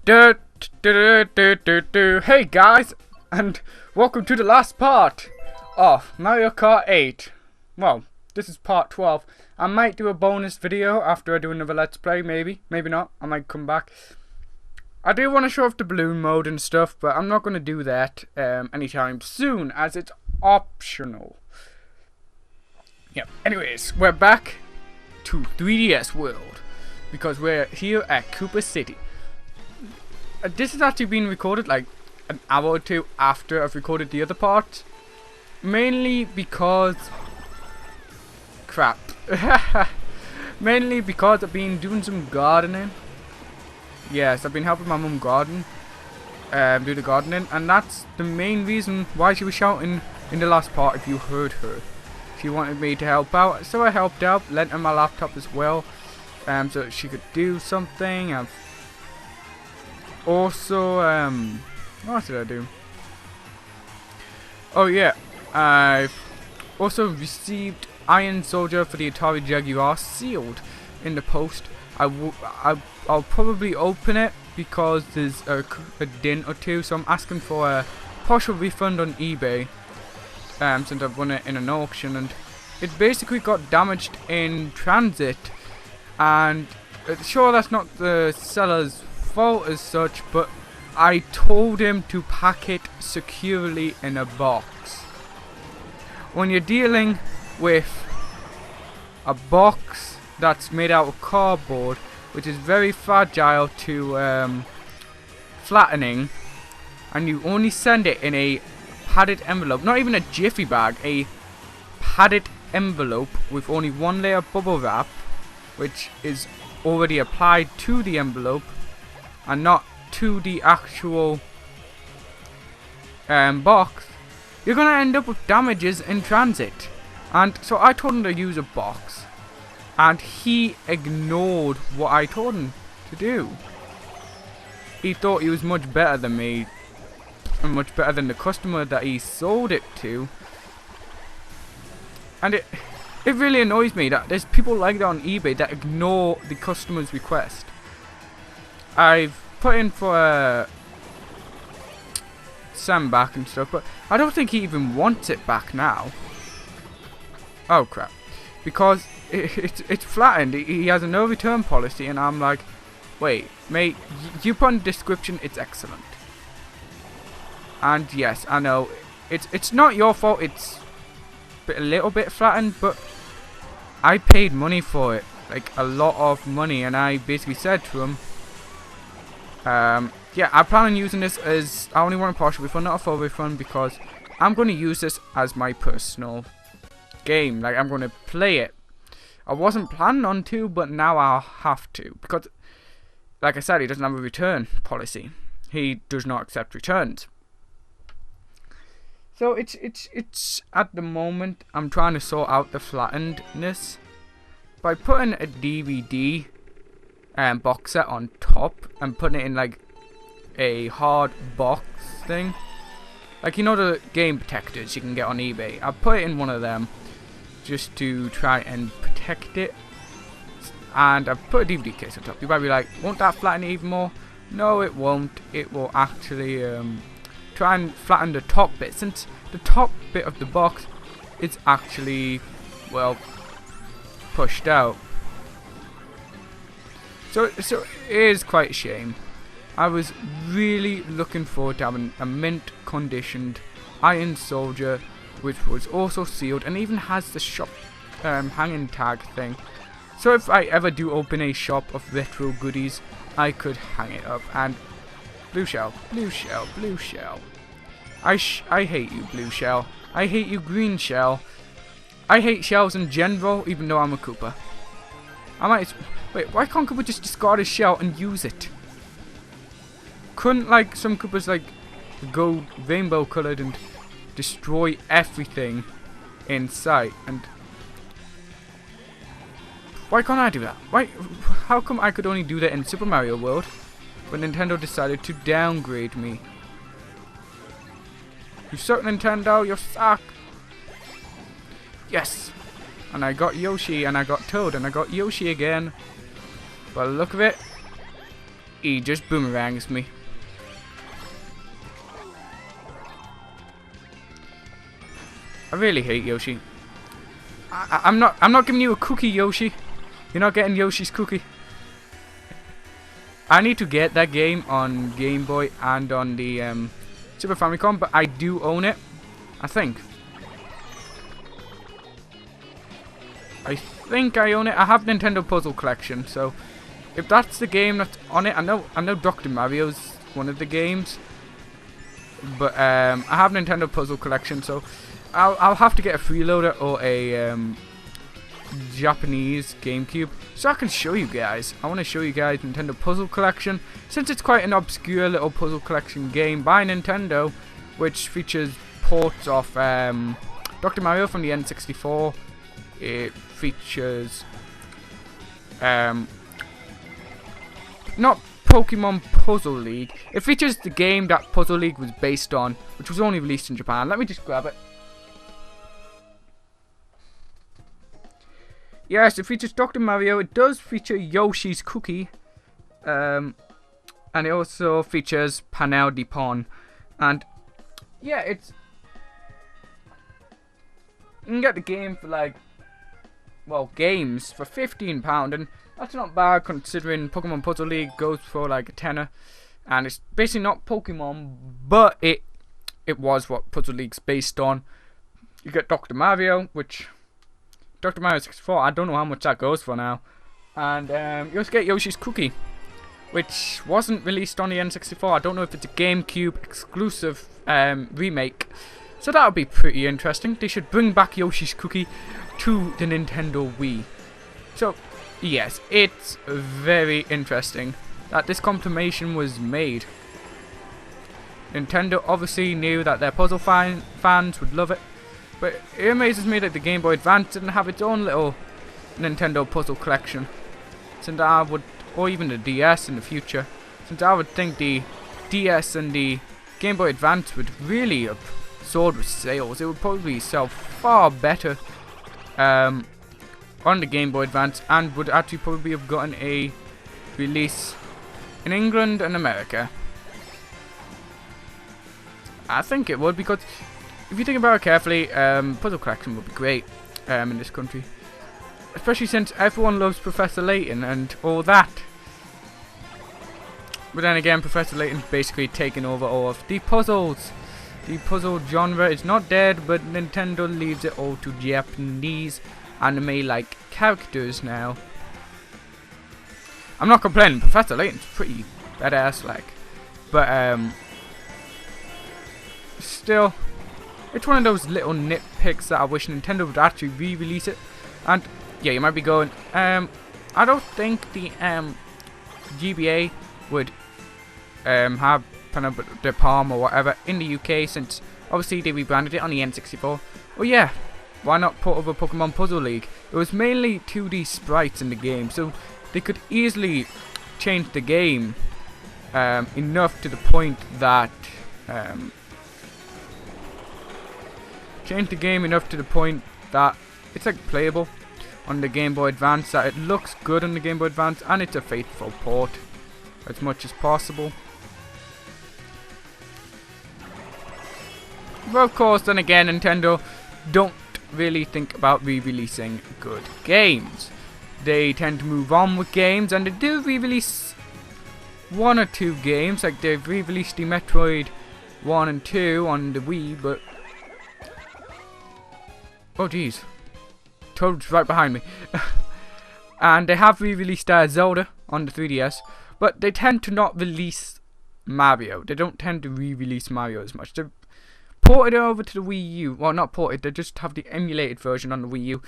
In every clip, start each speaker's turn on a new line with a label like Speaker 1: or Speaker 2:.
Speaker 1: Hey guys, and welcome to the last part of Mario Kart 8. Well, this is part 12. I might do a bonus video after I do another Let's Play, maybe not. I might come back. I do want to show off the balloon mode and stuff, but I'm not going to do that anytime soon, as it's optional. Anyways, we're back to 3DS World, because we're here at Cooper City. This has actually been recorded like an hour or two after I've recorded the other part. Mainly because... crap. Mainly because I've been doing some gardening. Yes, I've been helping my mum garden. Do the gardening. And that's the main reason why she was shouting in the last part, if you heard her. She wanted me to help out, so I helped out. Lent her my laptop as well. So she could do something. Also, what did I do? Oh yeah, I've also received Iron Soldier for the Atari Jaguar sealed in the post. I'll probably open it because there's a dent or two, so I'm asking for a partial refund on eBay. Since I've won it in an auction, and it basically got damaged in transit, and sure, that's not the seller's fault as such, but I told him to pack it securely in a box. When you're dealing with a box that's made out of cardboard, which is very fragile to flattening, and you only send it in a padded envelope, not even a jiffy bag, a padded envelope with only one layer of bubble wrap, which is already applied to the envelope and not to the actual box, you're going to end up with damages in transit. And so I told him to use a box, and he ignored what I told him to do. He thought he was much better than me, and much better than the customer that he sold it to. And it really annoys me that there's people like that on eBay that ignore the customer's request. I've put in for Sam back and stuff, but I don't think he even wants it back now. Oh crap. Because it's flattened. He has a no return policy, and I'm like, wait, mate, you put in the description it's excellent. And yes, I know, it's not your fault, it's a little bit flattened, but I paid money for it, like a lot of money, and I basically said to him, yeah, I plan on using this as, I only want a partial refund, not a full refund, because I'm going to use this as my personal game. Like, I'm going to play it. I wasn't planning on to, but now I'll have to, because, like I said, he doesn't have a return policy. He does not accept returns. So it's at the moment, I'm trying to sort out the flattenedness by putting a DVD box set on top and putting it in like a hard box thing, like, you know, the game protectors you can get on eBay. I put it in one of them just to try and protect it, and I've put a DVD case on top. You might be like, won't that flatten it even more? No, it won't. It will actually try and flatten the top bit, since the top bit of the box is actually, well, pushed out. So it is quite a shame. I was really looking forward to having a mint conditioned Iron Soldier, which was also sealed and even has the shop hanging tag thing. So if I ever do open a shop of retro goodies, I could hang it up. And blue shell, blue shell, blue shell. I hate you, blue shell. I hate you, green shell. I hate shells in general, even though I'm a Koopa. Wait, why can't Koopa just discard his shell and use it? Couldn't, like, some Koopas, like, go rainbow coloured and destroy everything in sight? And why can't I do that? How come I could only do that in Super Mario World, but Nintendo decided to downgrade me? You suck, Nintendo, you suck! Yes! And I got Yoshi, and I got Toad, and I got Yoshi again. By the look of it, He just boomerangs me. I really hate Yoshi. I'm not giving you a cookie, Yoshi. You're not getting Yoshi's cookie. I need to get that game on Game Boy and on the Super Famicom, but I do own it. I think I own it. I have Nintendo Puzzle Collection, so if that's the game that's on it, I know Dr. Mario's one of the games, but I have Nintendo Puzzle Collection, so I'll have to get a freeloader or a Japanese GameCube so I can show you guys. I want to show you guys Nintendo Puzzle Collection, since it's quite an obscure little puzzle collection game by Nintendo, which features ports of Dr. Mario from the N64. It features not Pokemon Puzzle League. It features the game that Puzzle League was based on, which was only released in Japan. Let me just grab it. Yes, it features Dr. Mario. It does feature Yoshi's Cookie. And it also features Panel de Pon. And yeah, it's... You can get the game for like... Well, games for £15. And that's not bad considering Pokemon Puzzle League goes for like a tenner. And it's basically not Pokemon, but it was what Puzzle League's based on. You get Dr. Mario, which... Dr. Mario 64, I don't know how much that goes for now. And you also get Yoshi's Cookie, which wasn't released on the N64. I don't know if it's a GameCube exclusive remake. So that would be pretty interesting. They should bring back Yoshi's Cookie to the Nintendo Wii. So, yes, it's very interesting that this confirmation was made. Nintendo obviously knew that their puzzle fans would love it. But it amazes me that the Game Boy Advance didn't have its own little Nintendo puzzle collection. Since I would, or even the DS in the future. Since I would think the DS and the Game Boy Advance would really have soared with sales. It would probably sell far better on the Game Boy Advance, and would actually probably have gotten a release in England and America. I think it would, because if you think about it carefully, puzzle collection would be great in this country. Especially since everyone loves Professor Layton and all that. But then again, Professor Layton's basically taken over all of the puzzles. The puzzle genre is not dead, but Nintendo leaves it all to Japanese anime-like characters now. I'm not complaining, Professor Layton's pretty badass-like. But, still... It's one of those little nitpicks that I wish Nintendo would actually re-release it. And yeah, you might be going, I don't think the GBA would have Panel de Pon or whatever in the UK, since obviously they rebranded it on the N64. Oh yeah, why not put over Pokemon Puzzle League? It was mainly 2D sprites in the game, so they could easily change the game enough to the point that it's like playable on the Game Boy Advance, that it looks good on the Game Boy Advance, and it's a faithful port as much as possible. But of course, then again, Nintendo don't really think about re-releasing good games. They tend to move on with games, and they do re-release one or two games, like they've re-released the Metroid 1 and 2 on the Wii, but... Oh jeez, Toad's right behind me. And they have re-released Zelda on the 3DS, but they tend to not release Mario. They don't tend to re-release Mario as much. They've ported it over to the Wii U. Well, not ported, they just have the emulated version on the Wii U.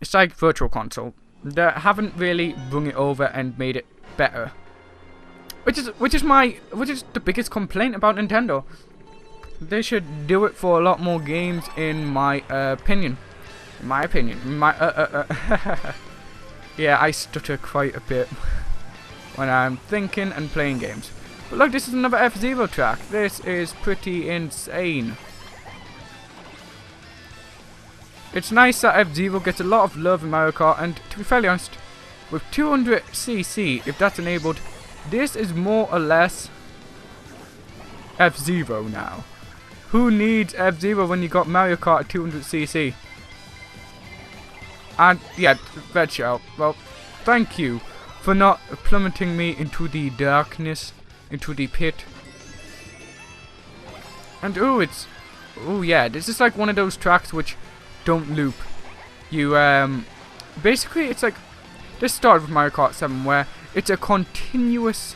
Speaker 1: It's like Virtual Console. They haven't really brought it over and made it better. Which is the biggest complaint about Nintendo. They should do it for a lot more games, in my opinion. Yeah, I stutter quite a bit when I'm thinking and playing games. But look, this is another F-Zero track. This is pretty insane. It's nice that F-Zero gets a lot of love in Mario Kart, and to be fairly honest, with 200cc, if that's enabled, This is more or less F-Zero now. Who needs F-Zero when you got Mario Kart 200cc? And yeah, Red Shell, well, thank you for not plummeting me into the darkness, into the pit. And oh yeah, this is like one of those tracks which don't loop. You basically it's like this started with Mario Kart 7 where it's a continuous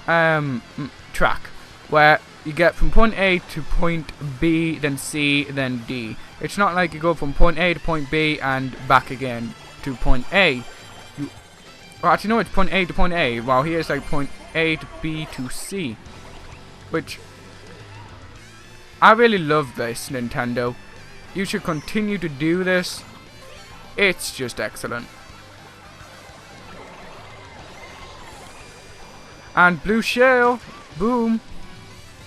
Speaker 1: track where you get from point A to point B, then C, then D. It's not like you go from point A to point B and back again to point A. Well, actually no, it's point A to point A, while here it's like point A to B to C. Which, I really love this, Nintendo. You should continue to do this. It's just excellent. And blue shell, boom.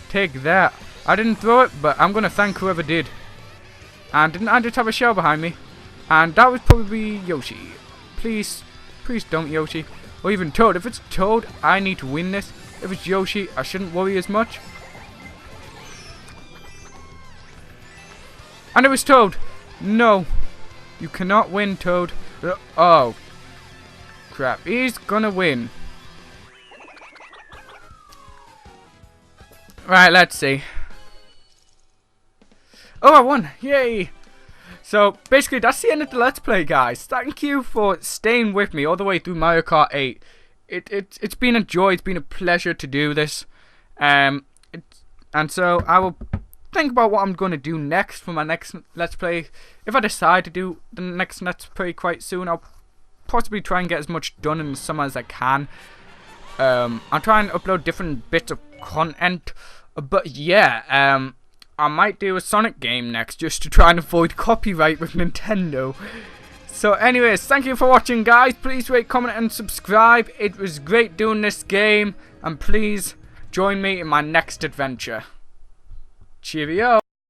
Speaker 1: Take that. I didn't throw it, but I'm gonna thank whoever did. And didn't I just have a shell behind me? And that was probably Yoshi. Please don't, Yoshi. Or even Toad. If it's Toad, I need to win this. If it's Yoshi, I shouldn't worry as much. And it was Toad. No. You cannot win, Toad. Oh. Crap. He's gonna win. Right, let's see. Oh, I won. Yay. So, basically, that's the end of the Let's Play, guys. Thank you for staying with me all the way through Mario Kart 8. It's been a joy. It's been a pleasure to do this. And so, I will think about what I'm going to do next for my next Let's Play. If I decide to do the next Let's Play quite soon, I'll possibly try and get as much done in the summer as I can. I'll try and upload different bits of content. But yeah, I might do a Sonic game next just to try and avoid copyright with Nintendo. So anyways, thank you for watching, guys. Please rate, comment and subscribe. It was great doing this game. And please join me in my next adventure. Cheerio.